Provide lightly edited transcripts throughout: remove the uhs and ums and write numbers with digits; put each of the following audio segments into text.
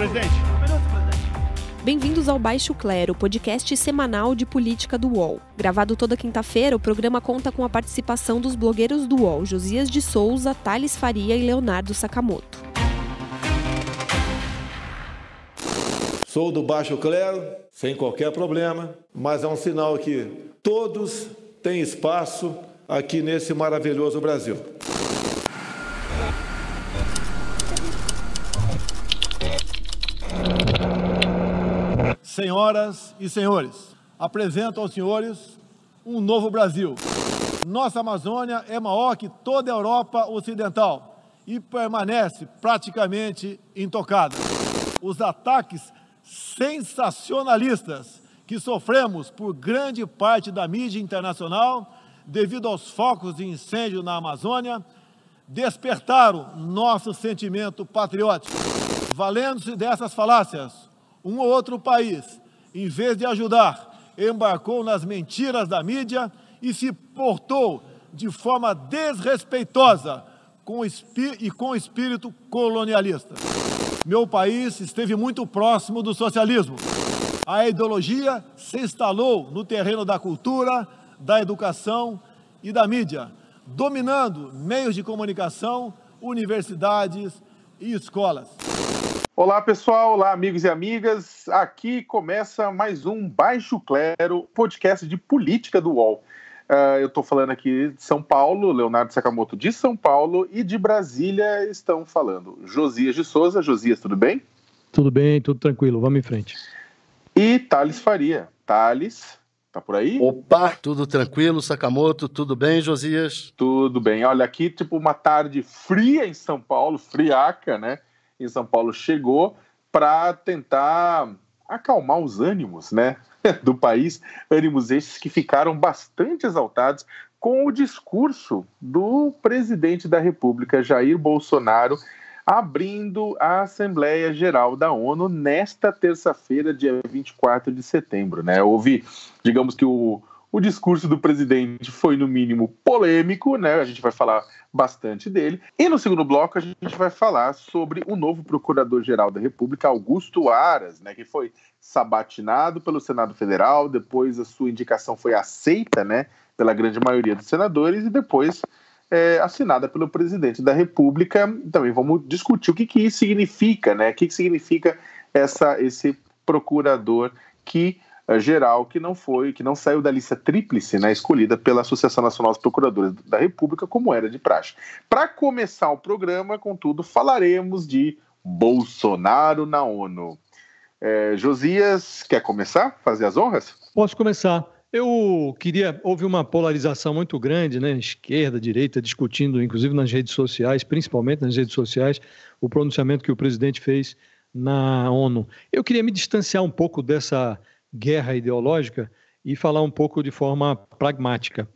presidente. Bem-vindos ao Baixo Clero, podcast semanal de política do UOL. Gravado toda quinta-feira, o programa conta com a participação dos blogueiros do UOL, Josias de Souza, Thales Faria e Leonardo Sakamoto. Sou do Baixo Clero, sem qualquer problema, mas é um sinal que todos têm espaço aqui nesse maravilhoso Brasil. Senhoras e senhores, apresento aos senhores um novo Brasil. Nossa Amazônia é maior que toda a Europa Ocidental e permanece praticamente intocada. Os ataques sensacionalistas que sofremos por grande parte da mídia internacional devido aos focos de incêndio na Amazônia despertaram nosso sentimento patriótico. Valendo-se dessas falácias, um ou outro país, em vez de ajudar, embarcou nas mentiras da mídia e se portou de forma desrespeitosa com espírito colonialista. Meu país esteve muito próximo do socialismo. A ideologia se instalou no terreno da cultura, da educação e da mídia, dominando meios de comunicação, universidades e escolas. Olá pessoal, olá amigos e amigas, aqui começa mais um Baixo Clero, podcast de política do UOL. Eu estou falando aqui de São Paulo, Leonardo Sakamoto de São Paulo, e de Brasília estão falando Josias de Souza. Josias, tudo bem? Tudo bem, tudo tranquilo, vamos em frente. E Thales Faria. Thales, tá por aí? Opa, tudo tranquilo, Sakamoto, tudo bem, Josias? Tudo bem, olha aqui tipo uma tarde fria em São Paulo, friaca, né? Em São Paulo chegou para tentar acalmar os ânimos, né, do país, ânimos esses que ficaram bastante exaltados com o discurso do presidente da República, Jair Bolsonaro, abrindo a Assembleia Geral da ONU nesta terça-feira, dia 24 de setembro, né? Houve, digamos que o discurso do presidente foi, no mínimo, polêmico, né? A gente vai falar bastante dele. E no segundo bloco a gente vai falar sobre o novo Procurador-Geral da República, Augusto Aras, né? Que foi sabatinado pelo Senado Federal, depois a sua indicação foi aceita, né? Pela grande maioria dos senadores e depois assinada pelo presidente da República. Também vamos discutir o que isso significa, né? O que significa esse procurador geral que não saiu da lista tríplice, né, escolhida pela Associação Nacional dos Procuradores da República, como era de praxe. Para começar o programa, contudo, falaremos de Bolsonaro na ONU. Josias, quer começar? Fazer as honras? Posso começar. Houve uma polarização muito grande, né, esquerda, direita, discutindo, inclusive nas redes sociais, principalmente nas redes sociais, o pronunciamento que o presidente fez na ONU. Eu queria me distanciar um pouco dessa guerra ideológica e falar um pouco de forma pragmática.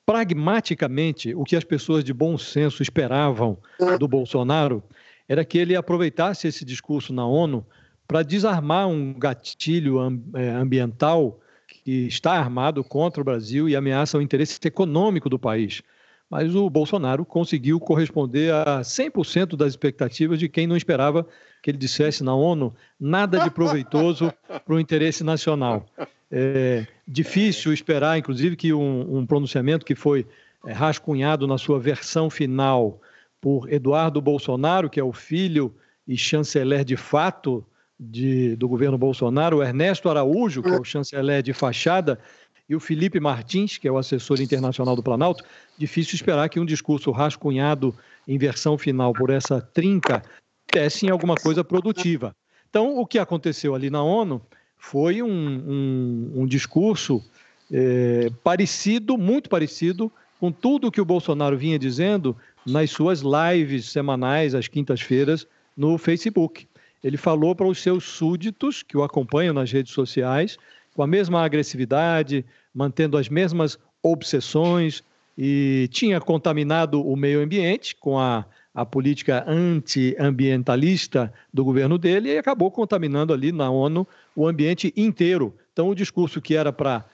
Pragmaticamente, o que as pessoas de bom senso esperavam do Bolsonaro era que ele aproveitasse esse discurso na ONU para desarmar um gatilho ambiental que está armado contra o Brasil e ameaça o interesse econômico do país. Mas o Bolsonaro conseguiu corresponder a 100% das expectativas de quem não esperava que ele dissesse na ONU nada de proveitoso para o interesse nacional. É difícil esperar, inclusive, que um pronunciamento que foi rascunhado na sua versão final por Eduardo Bolsonaro, que é o filho e chanceler de fato do governo Bolsonaro, o Ernesto Araújo, que é o chanceler de fachada, e o Felipe Martins, que é o assessor internacional do Planalto. Difícil esperar que um discurso rascunhado em versão final por essa trinca desse em alguma coisa produtiva. Então, o que aconteceu ali na ONU foi um discurso parecido, muito parecido, com tudo o que o Bolsonaro vinha dizendo nas suas lives semanais, às quintas-feiras, no Facebook. Ele falou para os seus súditos, que o acompanham nas redes sociais, com a mesma agressividade, mantendo as mesmas obsessões, e tinha contaminado o meio ambiente com a política anti-ambientalista do governo dele e acabou contaminando ali na ONU o ambiente inteiro. Então, o discurso que era para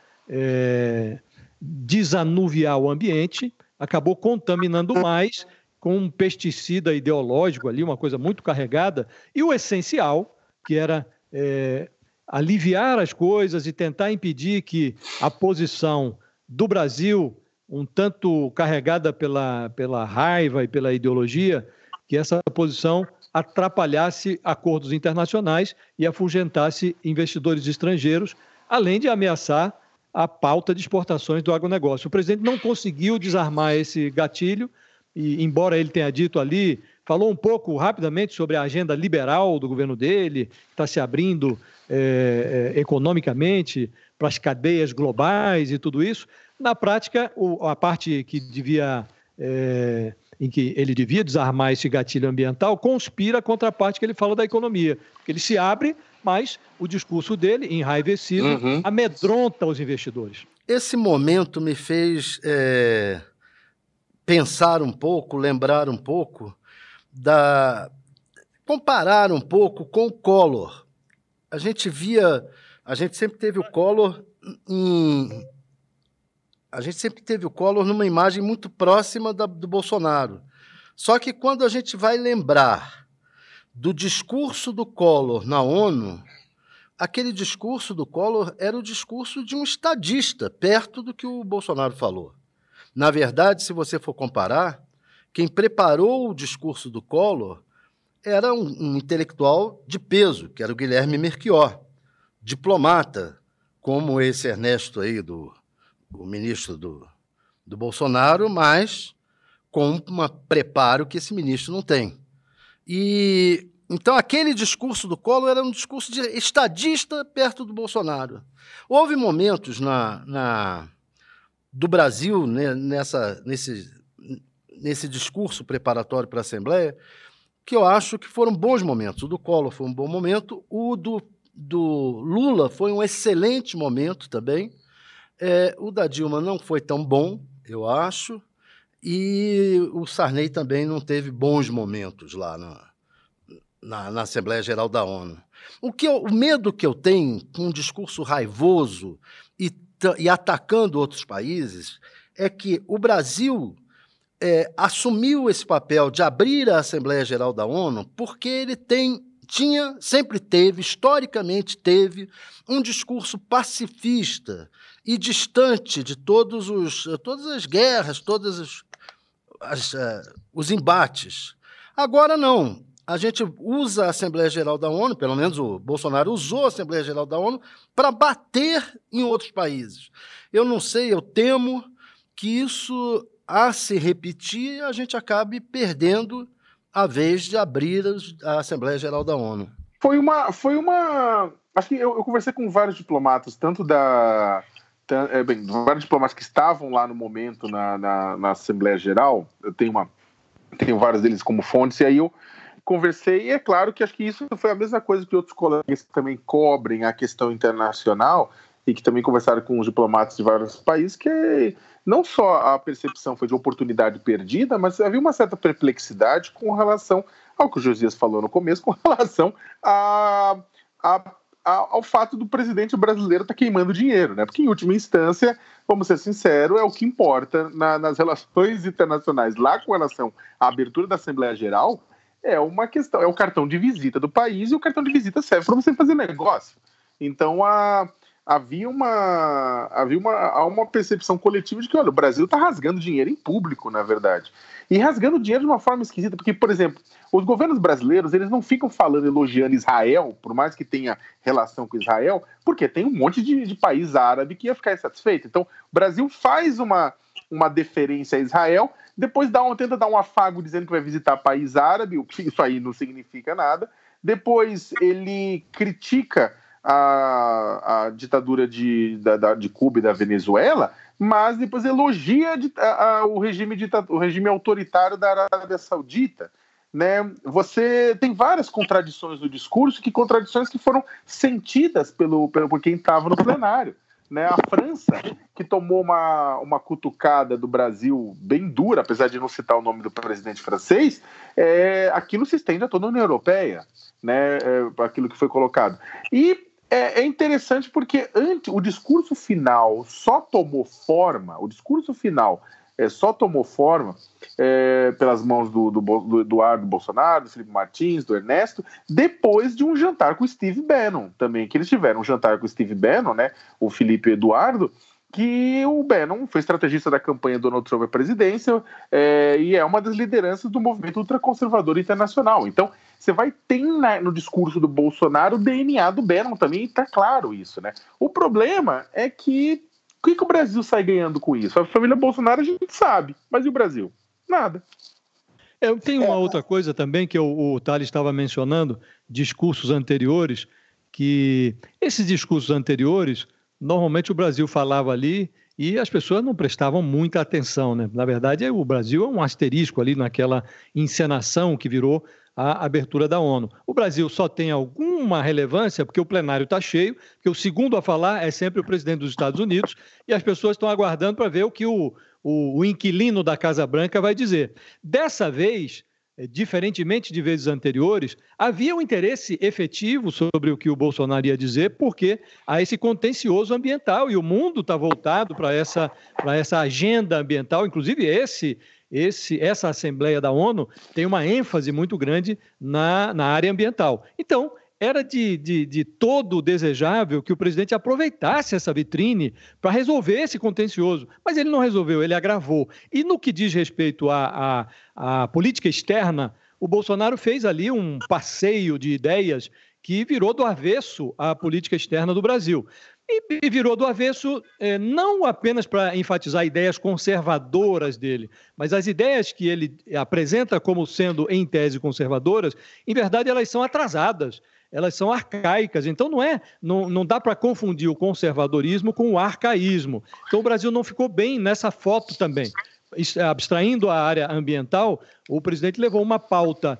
desanuviar o ambiente acabou contaminando mais com um pesticida ideológico ali, uma coisa muito carregada, e o essencial, que era aliviar as coisas e tentar impedir que a posição do Brasil, um tanto carregada pela raiva e pela ideologia, que essa posição atrapalhasse acordos internacionais e afugentasse investidores estrangeiros, além de ameaçar a pauta de exportações do agronegócio. O presidente não conseguiu desarmar esse gatilho, e embora ele tenha dito ali, falou um pouco rapidamente sobre a agenda liberal do governo dele, está se abrindo economicamente para as cadeias globais e tudo isso. Na prática, a parte que em que ele devia desarmar esse gatilho ambiental conspira contra a parte que ele fala da economia. Ele se abre, mas o discurso dele, enraivecido, amedronta os investidores. Esse momento me fez pensar um pouco, lembrar um pouco, comparar um pouco com o Collor. A gente sempre teve o Collor numa imagem muito próxima do Bolsonaro. Só que quando a gente vai lembrar do discurso do Collor na ONU, aquele discurso do Collor era o discurso de um estadista, perto do que o Bolsonaro falou. Na verdade, se você for comparar, quem preparou o discurso do Collor era um intelectual de peso, que era o Guilherme Melchior, diplomata, como esse Ernesto aí, o ministro do Bolsonaro, mas com um preparo que esse ministro não tem. E então aquele discurso do Collor era um discurso de estadista perto do Bolsonaro. Houve momentos do Brasil, né, nesse discurso preparatório para a Assembleia, que eu acho que foram bons momentos. O do Collor foi um bom momento, o do Lula foi um excelente momento também. O da Dilma não foi tão bom, eu acho, e o Sarney também não teve bons momentos lá na Assembleia Geral da ONU. O medo que eu tenho com um discurso raivoso e atacando outros países é que o Brasil assumiu esse papel de abrir a Assembleia Geral da ONU porque ele sempre teve, historicamente teve, um discurso pacifista e distante de todas as guerras, todos os embates. Agora não. A gente usa a Assembleia Geral da ONU, pelo menos o Bolsonaro usou a Assembleia Geral da ONU para bater em outros países. Eu não sei, eu temo que isso, a se repetir, a gente acabe perdendo a vez de abrir a Assembleia Geral da ONU. Foi uma... Acho que eu conversei com vários diplomatas, vários diplomatas que estavam lá no momento na Assembleia Geral. Eu tenho vários deles como fontes, e aí eu conversei, e é claro que acho que isso foi a mesma coisa que outros colegas que também cobrem a questão internacional e que também conversaram com os diplomatas de vários países, que não só a percepção foi de oportunidade perdida, mas havia uma certa perplexidade com relação ao que o Josias falou no começo, com relação ao fato do presidente brasileiro estar queimando dinheiro, né? Porque, em última instância, vamos ser sinceros, é o que importa nas relações internacionais. Lá, com relação à abertura da Assembleia Geral, é uma questão, é o cartão de visita do país, e o cartão de visita serve para você fazer negócio. Então, havia uma percepção coletiva de que, olha, o Brasil está rasgando dinheiro em público, na verdade. E rasgando dinheiro de uma forma esquisita, porque, por exemplo, os governos brasileiros, eles não ficam elogiando Israel, por mais que tenha relação com Israel, porque tem um monte de país árabe que ia ficar insatisfeito. Então, o Brasil faz uma deferência a Israel, depois tenta dar um afago dizendo que vai visitar país árabe, o que isso aí não significa nada. Depois ele critica a ditadura de Cuba e da Venezuela, mas depois elogia o regime autoritário da Arábia Saudita. Né? Você tem várias contradições no discurso, contradições que foram sentidas por quem estava no plenário. Né? A França, que tomou uma cutucada do Brasil bem dura, apesar de não citar o nome do presidente francês, aquilo se estende a toda a União Europeia, né? Aquilo que foi colocado. E é interessante porque o discurso final só tomou forma, o discurso final só tomou forma pelas mãos do Eduardo Bolsonaro, do Felipe Martins, do Ernesto, depois de um jantar com o Steve Bannon também, que eles tiveram um jantar com o Steve Bannon, né, o Felipe e o Eduardo, que o Bannon foi estrategista da campanha do Donald Trump à presidência e é uma das lideranças do movimento ultraconservador internacional. Então, você vai ter no discurso do Bolsonaro o DNA do Bannon também, e tá claro isso, né? O problema é que o que o Brasil sai ganhando com isso? A família Bolsonaro a gente sabe, mas e o Brasil? Nada. Eu tenho uma outra coisa também que o Thales estava mencionando, discursos anteriores, que esses discursos anteriores, normalmente o Brasil falava ali e as pessoas não prestavam muita atenção, né? Na verdade, o Brasil é um asterisco ali naquela encenação que virou a abertura da ONU. O Brasil só tem alguma relevância porque o plenário está cheio, porque o segundo a falar é sempre o presidente dos Estados Unidos e as pessoas estão aguardando para ver o que o inquilino da Casa Branca vai dizer. Dessa vez, diferentemente de vezes anteriores, havia um interesse efetivo sobre o que o Bolsonaro ia dizer, porque há esse contencioso ambiental e o mundo está voltado para essa agenda ambiental, inclusive essa Assembleia da ONU tem uma ênfase muito grande na área ambiental. Então, era de todo desejável que o presidente aproveitasse essa vitrine para resolver esse contencioso, mas ele não resolveu, ele agravou. E no que diz respeito à política externa, o Bolsonaro fez ali um passeio de ideias que virou do avesso a política externa do Brasil. E virou do avesso não apenas para enfatizar ideias conservadoras dele, mas as ideias que ele apresenta como sendo, em tese, conservadoras, em verdade, elas são atrasadas, elas são arcaicas. Então, não dá para confundir o conservadorismo com o arcaísmo. Então, o Brasil não ficou bem nessa foto também. Abstraindo a área ambiental, o presidente levou uma pauta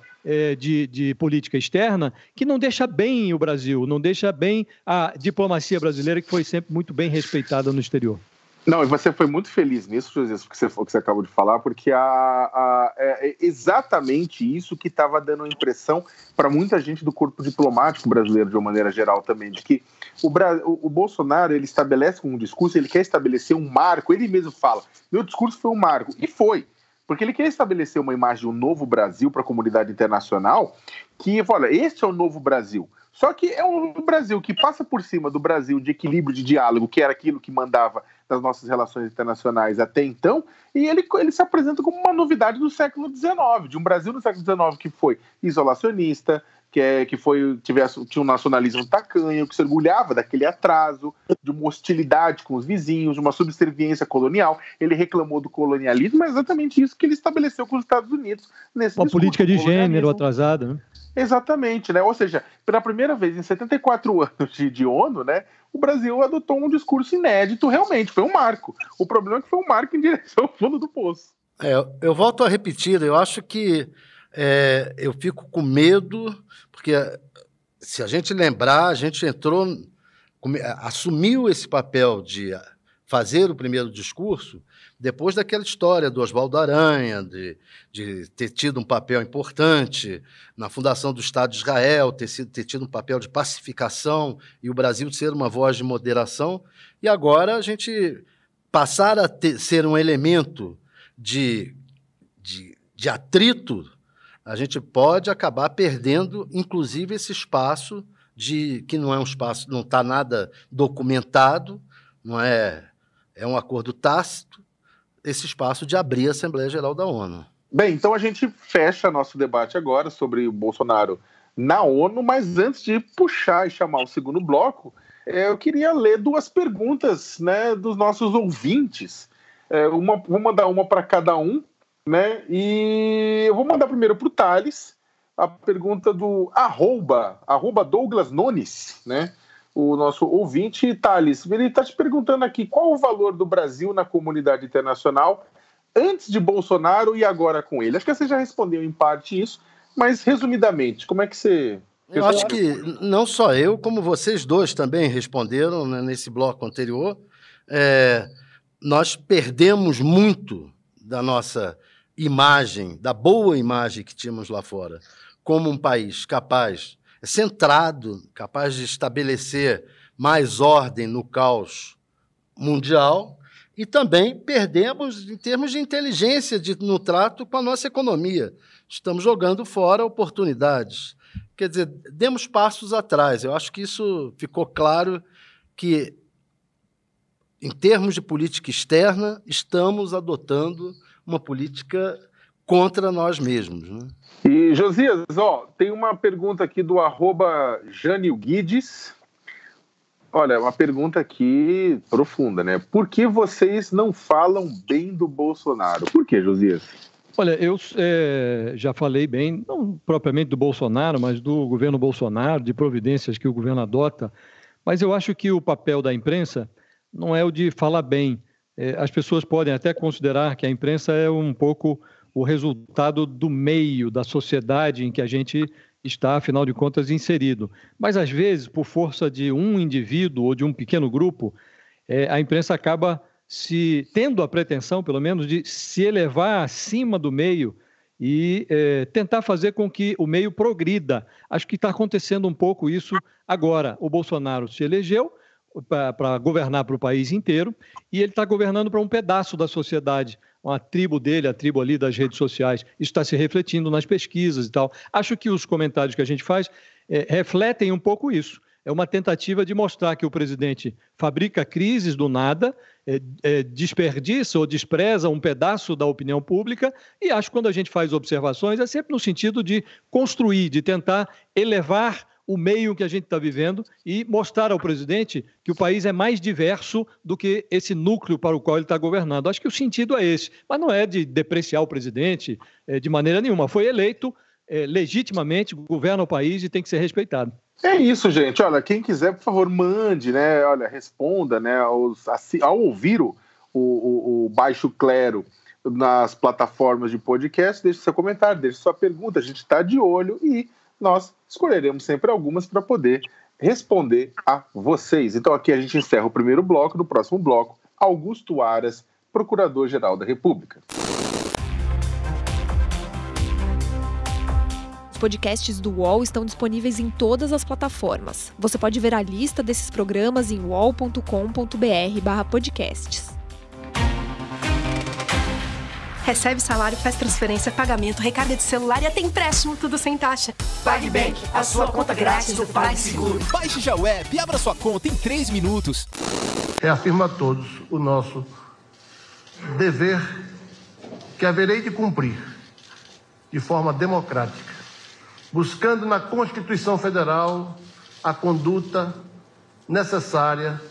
de política externa que não deixa bem o Brasil, não deixa bem a diplomacia brasileira, que foi sempre muito bem respeitada no exterior. Não, e você foi muito feliz nisso, José, que você acabou de falar, porque é exatamente isso que estava dando a impressão para muita gente do corpo diplomático brasileiro, de uma maneira geral também, de que o Bolsonaro, ele estabelece um discurso, ele quer estabelecer um marco, ele mesmo fala, meu discurso foi um marco, e foi, porque ele quer estabelecer uma imagem de um novo Brasil para a comunidade internacional, que, olha, este é o novo Brasil. Só que é um Brasil que passa por cima do Brasil de equilíbrio de diálogo, que era aquilo que mandava nas nossas relações internacionais até então, e ele se apresenta como uma novidade do século XIX, de um Brasil no século XIX que foi isolacionista, tinha um nacionalismo tacanho, que se orgulhava daquele atraso, de uma hostilidade com os vizinhos, de uma subserviência colonial. Ele reclamou do colonialismo, mas é exatamente isso que ele estabeleceu com os Estados Unidos. Uma política de gênero atrasada, né? Exatamente, né? Ou seja, pela primeira vez em 74 anos de ONU, né, o Brasil adotou um discurso inédito, realmente, foi um marco. O problema é que foi um marco em direção ao fundo do poço. Eu volto a repetir, eu acho que eu fico com medo, porque se a gente lembrar, a gente assumiu esse papel de fazer o primeiro discurso depois daquela história do Oswaldo Aranha, de ter tido um papel importante na fundação do Estado de Israel, ter tido um papel de pacificação e o Brasil ser uma voz de moderação, e agora a gente passar a ser um elemento de atrito, a gente pode acabar perdendo, inclusive, esse espaço que não é um espaço, não está nada documentado, não é um acordo tácito, esse espaço de abrir a Assembleia Geral da ONU. Bem, então a gente fecha nosso debate agora sobre o Bolsonaro na ONU, mas antes de puxar e chamar o segundo bloco, eu queria ler duas perguntas, né, dos nossos ouvintes. Vou mandar uma para cada um, né, e eu vou mandar primeiro para o Thales, a pergunta do arroba Douglas Nunes, né, o nosso ouvinte. Thales, ele está te perguntando aqui qual o valor do Brasil na comunidade internacional antes de Bolsonaro e agora com ele. Acho que você já respondeu em parte isso, mas resumidamente, como é que você... Eu acho que não só eu, como vocês dois também responderam, né, nesse bloco anterior, nós perdemos muito da nossa imagem, da boa imagem que tínhamos lá fora, como um país capaz, centrado, capaz de estabelecer mais ordem no caos mundial, E também perdemos em termos de inteligência no trato com a nossa economia. Estamos jogando fora oportunidades. Quer dizer, demos passos atrás. Eu acho que isso ficou claro que, em termos de política externa, estamos adotando uma política contra nós mesmos, né? E, Josias, tem uma pergunta aqui do @JanilGuides. Olha, uma pergunta aqui profunda, né? Por que vocês não falam bem do Bolsonaro? Por que, Josias? Olha, eu já falei bem, não propriamente do Bolsonaro, mas do governo Bolsonaro, de providências que o governo adota, mas eu acho que o papel da imprensa não é o de falar bem. As pessoas podem até considerar que a imprensa é um pouco o resultado do meio, da sociedade em que a gente está, afinal de contas, inserido. Mas, às vezes, por força de um indivíduo ou de um pequeno grupo, a imprensa acaba tendo a pretensão, pelo menos, de se elevar acima do meio e tentar fazer com que o meio progrida. Acho que está acontecendo um pouco isso agora. O Bolsonaro se elegeu para governar para o país inteiro e ele está governando para um pedaço da sociedade, uma tribo dele, a tribo ali das redes sociais. Isso está se refletindo nas pesquisas e tal. Acho que os comentários que a gente faz refletem um pouco isso. É uma tentativa de mostrar que o presidente fabrica crises do nada, desperdiça ou despreza um pedaço da opinião pública, e acho que quando a gente faz observações é sempre no sentido de construir, de tentar elevar o meio que a gente está vivendo e mostrar ao presidente que o país é mais diverso do que esse núcleo para o qual ele está governando. Acho que o sentido é esse, mas não é de depreciar o presidente de maneira nenhuma. Foi eleito legitimamente, governa o país e tem que ser respeitado. É isso, gente. Olha, quem quiser, por favor, mande, né? Olha, responda, né? Ao ouvir o Baixo Clero nas plataformas de podcast, deixe seu comentário, deixe sua pergunta. A gente está de olho e nós escolheremos sempre algumas para poder responder a vocês. Então aqui a gente encerra o primeiro bloco. No próximo bloco, Augusto Aras, Procurador-Geral da República. Os podcasts do UOL estão disponíveis em todas as plataformas. Você pode ver a lista desses programas em uol.com.br/podcasts. Recebe salário, faz transferência, pagamento, recarga de celular e até empréstimo, tudo sem taxa. PagBank, a sua conta grátis do PagSeguro. Baixe já o app e abra sua conta em 3 minutos. Reafirmo a todos o nosso dever que haverei de cumprir de forma democrática, buscando na Constituição Federal a conduta necessária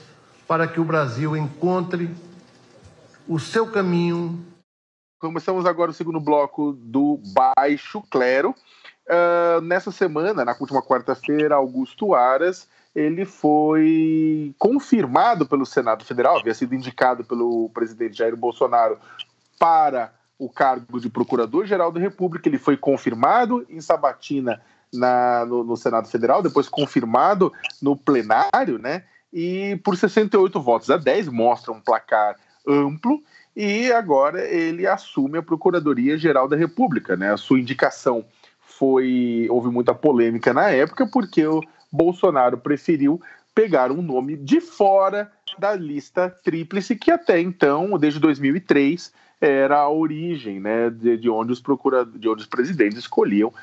para que o Brasil encontre o seu caminho. Começamos agora o segundo bloco do Baixo Clero. Nessa semana, na última quarta-feira, Augusto Aras, ele foi confirmado pelo Senado Federal, havia sido indicado pelo presidente Jair Bolsonaro para o cargo de Procurador-Geral da República. Ele foi confirmado em sabatina no Senado Federal, depois confirmado no plenário, né? E por 68 votos a 10, mostra um placar amplo. E agora ele assume a Procuradoria-Geral da República, né? A sua indicação houve muita polêmica na época, porque o Bolsonaro preferiu pegar um nome de fora da lista tríplice, que até então, desde 2003, era a origem, né, de onde os presidentes escolhiam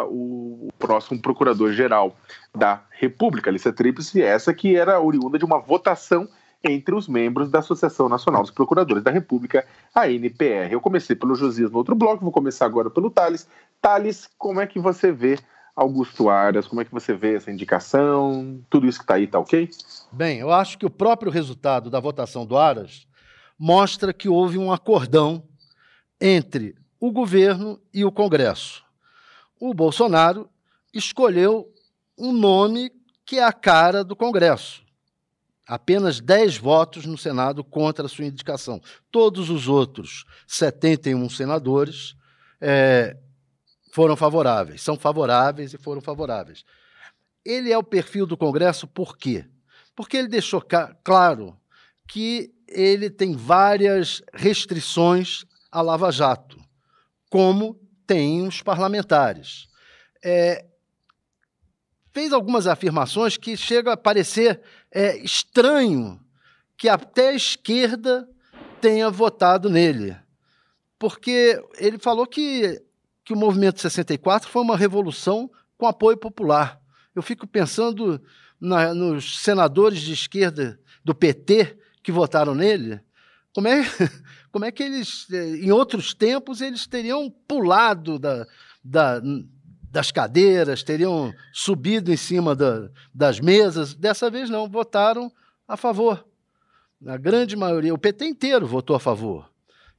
o próximo Procurador-Geral da República. A lista tríplice, essa que era oriunda de uma votação entre os membros da Associação Nacional dos Procuradores da República, a ANPR. Eu comecei pelo Josias no outro bloco, vou começar agora pelo Thales. Thales, como é que você vê Augusto Aras? Como é que você vê essa indicação? Tudo isso que está aí, tá ok? Bem, eu acho que o próprio resultado da votação do Aras mostra que houve um acordão entre o governo e o Congresso. O Bolsonaro escolheu um nome que é a cara do Congresso. Apenas 10 votos no Senado contra a sua indicação. Todos os outros 71 senadores foram favoráveis, são favoráveis e foram favoráveis. Ele é o perfil do Congresso por quê? Porque ele deixou claro que ele tem várias restrições à Lava Jato, como tem os parlamentares. Fez algumas afirmações que chegam a parecer estranho que até a esquerda tenha votado nele. Porque ele falou que o movimento 64 foi uma revolução com apoio popular. Eu fico pensando nos senadores de esquerda do PT que votaram nele. Como é que eles, em outros tempos, eles teriam pulado das cadeiras, teriam subido em cima das mesas? Dessa vez não, votaram a favor. A grande maioria, o PT inteiro votou a favor.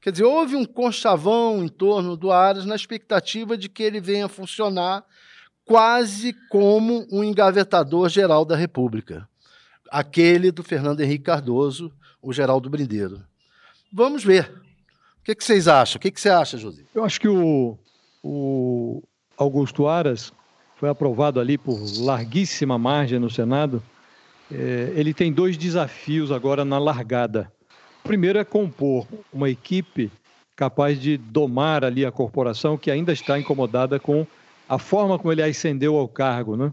Quer dizer, houve um conchavão em torno do Aras na expectativa de que ele venha funcionar quase como um engavetador geral da República. Aquele do Fernando Henrique Cardoso, o Geraldo Brindeiro. Vamos ver. O que vocês acham? O que você acha, José? Eu acho que o Augusto Aras foi aprovado ali por larguíssima margem no Senado. Ele tem 2 desafios agora na largada. O primeiro é compor uma equipe capaz de domar ali a corporação, que ainda está incomodada com a forma como ele ascendeu ao cargo, né?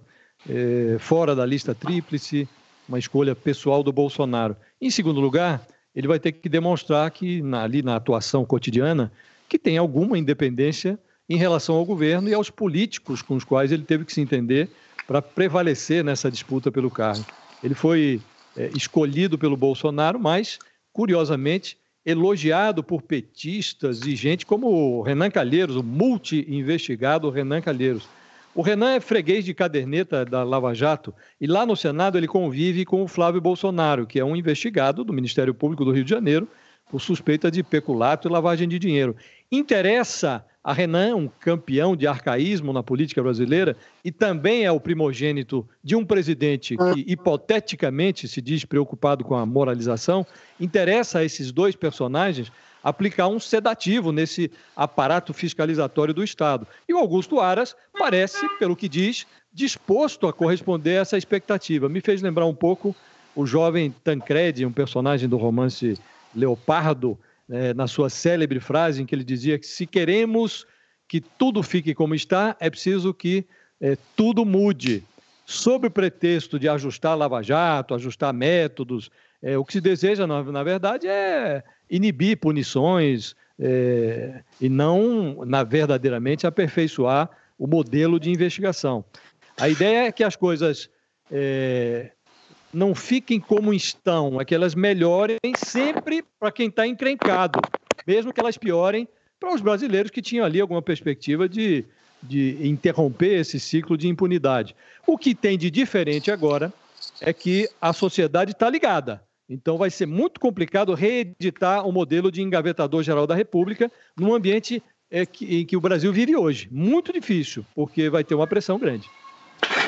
Fora da lista tríplice, uma escolha pessoal do Bolsonaro. Em segundo lugar, ele vai ter que demonstrar que ali na atuação cotidiana, que tem alguma independência em relação ao governo e aos políticos com os quais ele teve que se entender para prevalecer nessa disputa pelo cargo. Ele foi escolhido pelo Bolsonaro, mas, curiosamente, elogiado por petistas e gente como o Renan Calheiros, o multi-investigado Renan Calheiros. O Renan é freguês de caderneta da Lava Jato e lá no Senado ele convive com o Flávio Bolsonaro, que é um investigado do Ministério Público do Rio de Janeiro por suspeita de peculato e lavagem de dinheiro. Interessa a Renan, um campeão de arcaísmo na política brasileira, e também é o primogênito de um presidente que, hipoteticamente, se diz preocupado com a moralização. Interessa a esses 2 personagens aplicar um sedativo nesse aparato fiscalizatório do Estado. E o Augusto Aras parece, pelo que diz, disposto a corresponder a essa expectativa. Me fez lembrar um pouco o jovem Tancredi, um personagem do romance Leopardo, na sua célebre frase em que ele dizia que se queremos que tudo fique como está, é preciso que tudo mude. Sob o pretexto de ajustar a Lava Jato, ajustar métodos, o que se deseja, na verdade, é inibir punições e não, verdadeiramente, aperfeiçoar o modelo de investigação. A ideia é que as coisas não fiquem como estão, é que elas melhorem sempre para quem está encrencado, mesmo que elas piorem para os brasileiros que tinham ali alguma perspectiva de interromper esse ciclo de impunidade. O que tem de diferente agora é que a sociedade está ligada. Então vai ser muito complicado reeditar o modelo de engavetador geral da República num ambiente em que o Brasil vive hoje. Muito difícil, porque vai ter uma pressão grande.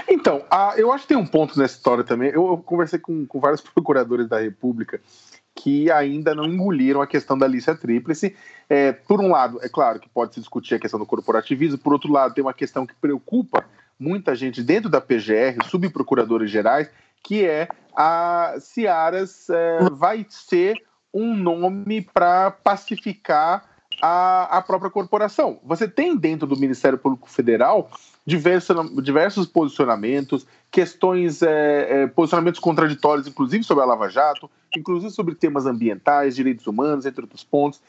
Então, eu acho que tem um ponto nessa história também. Eu conversei com vários procuradores da República que ainda não engoliram a questão da lista tríplice. Por um lado, é claro que pode se discutir a questão do corporativismo, por outro lado, tem uma questão que preocupa muita gente dentro da PGR, subprocuradores gerais, que é se Aras vai ser um nome para pacificar a própria corporação. Você tem dentro do Ministério Público Federal diversos posicionamentos, questões, posicionamentos contraditórios, inclusive sobre a Lava Jato, inclusive sobre temas ambientais, direitos humanos, entre outros pontos.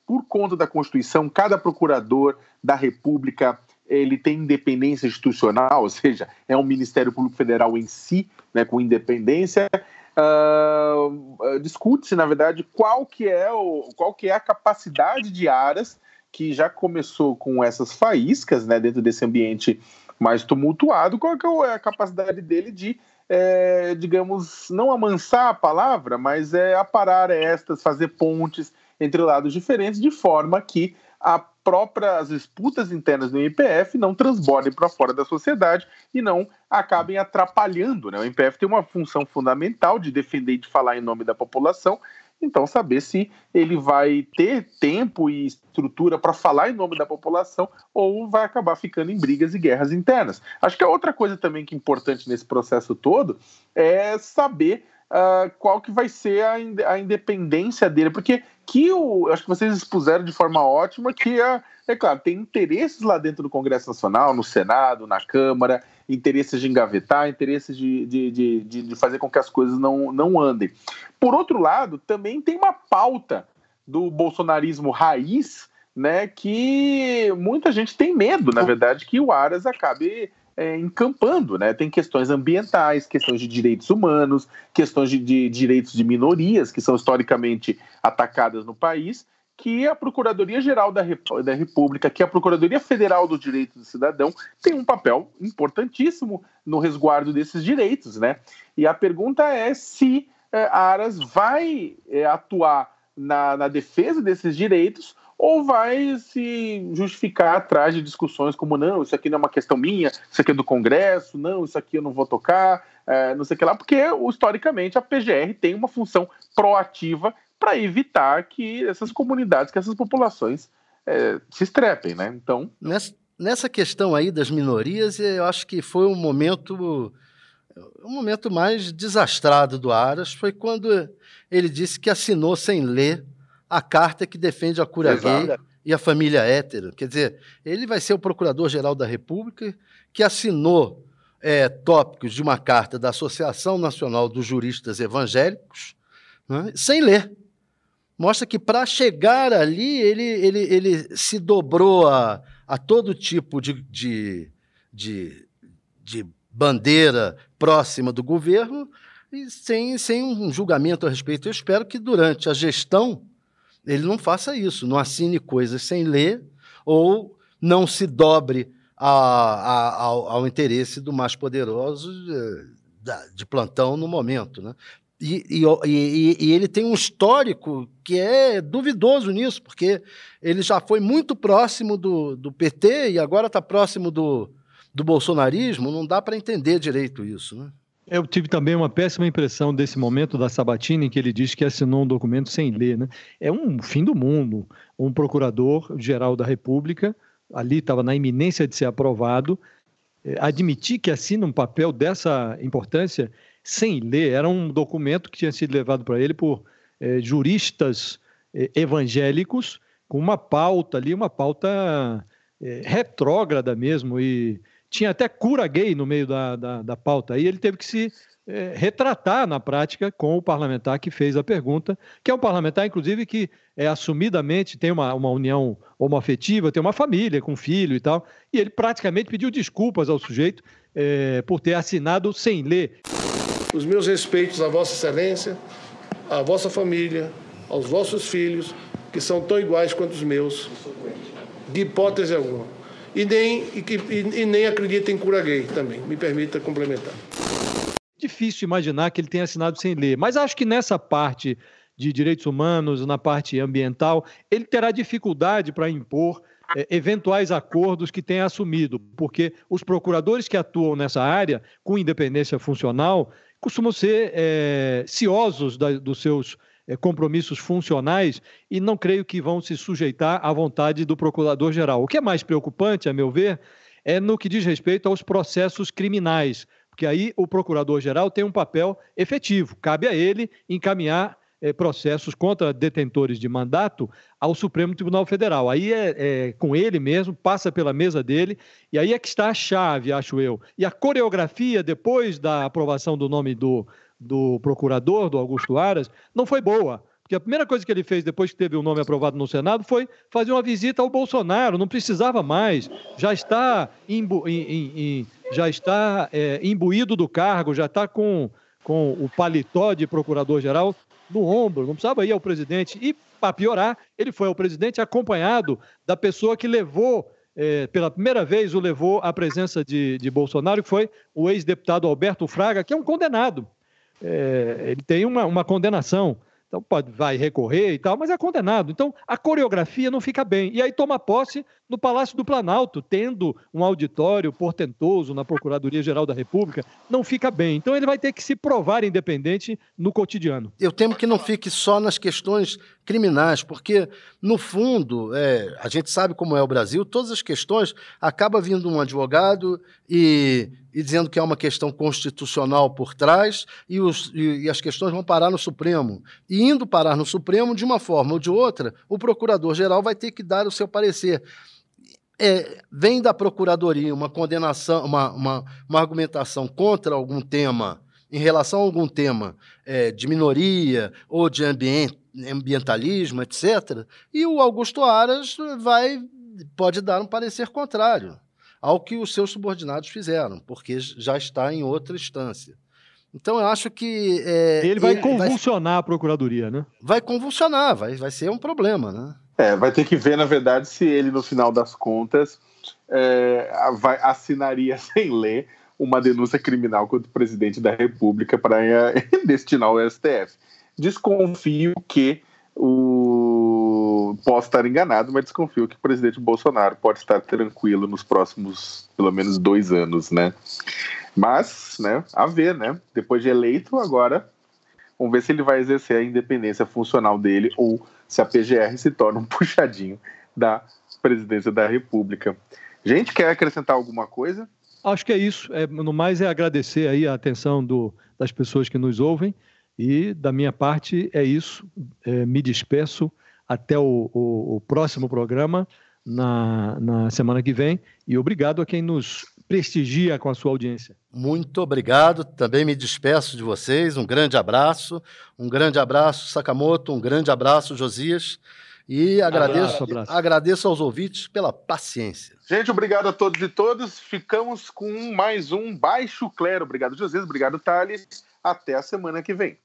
Por conta da Constituição, cada procurador da República ele tem independência institucional, ou seja, é um Ministério Público Federal em si, né, com independência. Discute-se, na verdade, qual que é a capacidade de Aras, que já começou com essas faíscas, né, dentro desse ambiente mais tumultuado, qual que é a capacidade dele de, digamos, não amansar a palavra, mas aparar estas, fazer pontes entre lados diferentes, de forma que as disputas internas do MPF não transbordem para fora da sociedade e não acabem atrapalhando, né? O MPF tem uma função fundamental de defender e de falar em nome da população, então saber se ele vai ter tempo e estrutura para falar em nome da população ou vai acabar ficando em brigas e guerras internas. Acho que a outra coisa também que é importante nesse processo todo é saber qual que vai ser a independência dele, porque eu acho que vocês expuseram de forma ótima que, é claro, tem interesses lá dentro do Congresso Nacional, no Senado, na Câmara, interesses de engavetar, interesses de fazer com que as coisas não andem. Por outro lado, também tem uma pauta do bolsonarismo raiz, né, que muita gente tem medo, na verdade, que o Aras acabe encampando, né? Tem questões ambientais, questões de direitos humanos, questões de direitos de minorias que são historicamente atacadas no país, que a Procuradoria-Geral da República, que a Procuradoria Federal dos Direitos do Cidadão tem um papel importantíssimo no resguardo desses direitos, né? E a pergunta é se a Aras vai atuar na defesa desses direitos ou vai se justificar atrás de discussões como, não, isso aqui não é uma questão minha, isso aqui é do Congresso, não, isso aqui eu não vou tocar, não sei o que lá, porque, historicamente, a PGR tem uma função proativa para evitar que essas comunidades, que essas populações se estrepem, né? Então... Nessa questão aí das minorias, eu acho que foi um momento mais desastrado do Aras, foi quando ele disse que assinou sem ler a carta que defende a cura gay e a família hétero. Quer dizer, ele vai ser o Procurador-Geral da República que assinou tópicos de uma carta da Associação Nacional dos Juristas Evangélicos, né, sem ler. Mostra que, para chegar ali, ele se dobrou a todo tipo de bandeira próxima do governo e sem um julgamento a respeito. Eu espero que, durante a gestão, ele não faça isso, não assine coisas sem ler ou não se dobre ao interesse do mais poderoso de plantão no momento, né? E ele tem um histórico que é duvidoso nisso, porque ele já foi muito próximo do PT e agora está próximo do bolsonarismo, não dá para entender direito isso, né? Eu tive também uma péssima impressão desse momento da Sabatini, em que ele diz que assinou um documento sem ler, né? É um fim do mundo. Um procurador-geral da República, ali estava na iminência de ser aprovado, admitir que assina um papel dessa importância sem ler. Era um documento que tinha sido levado para ele por juristas evangélicos, com uma pauta ali, uma pauta retrógrada mesmo, e tinha até cura gay no meio da pauta. Aí ele teve que se retratar na prática com o parlamentar que fez a pergunta, que é um parlamentar, inclusive, que assumidamente tem uma união homoafetiva, tem uma família com filho e tal, e ele praticamente pediu desculpas ao sujeito por ter assinado sem ler. Os meus respeitos à Vossa Excelência, à vossa família, aos vossos filhos, que são tão iguais quanto os meus, de hipótese alguma. E nem acredita em cura gay também, me permita complementar. Difícil imaginar que ele tenha assinado sem ler, mas acho que nessa parte de direitos humanos, na parte ambiental, ele terá dificuldade para impor eventuais acordos que tenha assumido, porque os procuradores que atuam nessa área, com independência funcional, costumam ser ciosos dos seus compromissos funcionais e não creio que vão se sujeitar à vontade do procurador-geral. O que é mais preocupante, a meu ver, é no que diz respeito aos processos criminais, porque aí o procurador-geral tem um papel efetivo. Cabe a ele encaminhar processos contra detentores de mandato ao Supremo Tribunal Federal. Aí é com ele mesmo, passa pela mesa dele, e aí é que está a chave, acho eu. E a coreografia, depois da aprovação do nome do procurador, do Augusto Aras, não foi boa. Porque a primeira coisa que ele fez depois que teve o nome aprovado no Senado foi fazer uma visita ao Bolsonaro, não precisava mais, já está imbuído do cargo, já está com o paletó de procurador-geral no ombro, não precisava ir ao presidente. E, para piorar, ele foi ao presidente acompanhado da pessoa que levou, pela primeira vez, o levou à presença de Bolsonaro, que foi o ex-deputado Alberto Fraga, que é um condenado. Ele tem uma condenação Então vai recorrer e tal, mas é condenado. Então a coreografia não fica bem. E aí toma posse no Palácio do Planalto, tendo um auditório portentoso na Procuradoria-Geral da República, não fica bem. Então ele vai ter que se provar independente no cotidiano. Eu temo que não fique só nas questões criminais, porque, no fundo, a gente sabe como é o Brasil, todas as questões, acaba vindo um advogado e dizendo que há uma questão constitucional por trás e as questões vão parar no Supremo. E indo parar no Supremo, de uma forma ou de outra, o procurador-geral vai ter que dar o seu parecer. Vem da Procuradoria uma condenação, uma argumentação contra algum tema, em relação a algum tema de minoria ou de ambientalismo, etc., e o Augusto Aras pode dar um parecer contrário ao que os seus subordinados fizeram, porque já está em outra instância. Então, eu acho que... ele vai convulsionar a Procuradoria, né? Vai convulsionar, vai ser um problema, né? Vai ter que ver, na verdade, se ele, no final das contas, assinaria sem ler uma denúncia criminal contra o presidente da República para destinar ao STF. Desconfio que posso estar enganado, mas desconfio que o presidente Bolsonaro pode estar tranquilo nos próximos, pelo menos, 2 anos, né? Mas, né, a ver, né? Depois de eleito, agora, vamos ver se ele vai exercer a independência funcional dele ou se a PGR se torna um puxadinho da presidência da República. Gente, quer acrescentar alguma coisa? Acho que é isso. No mais, agradecer aí a atenção das pessoas que nos ouvem. E, da minha parte, é isso. Me despeço até o próximo programa, na semana que vem. E obrigado a quem nos prestigia com a sua audiência. Muito obrigado. Também me despeço de vocês. Um grande abraço. Um grande abraço, Sakamoto. Um grande abraço, Josias. E agradeço aos ouvintes pela paciência. Gente, obrigado a todos e todas. Ficamos com mais um Baixo Clero. Obrigado, Josias. Obrigado, Thales. Até a semana que vem.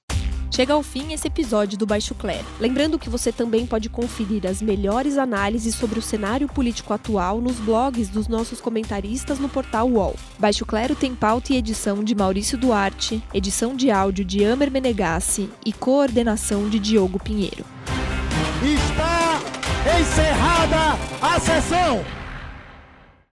Chega ao fim esse episódio do Baixo Clero. Lembrando que você também pode conferir as melhores análises sobre o cenário político atual nos blogs dos nossos comentaristas no portal UOL. Baixo Clero tem pauta e edição de Maurício Duarte, edição de áudio de Amer Menegassi e coordenação de Diogo Pinheiro. Está encerrada a sessão!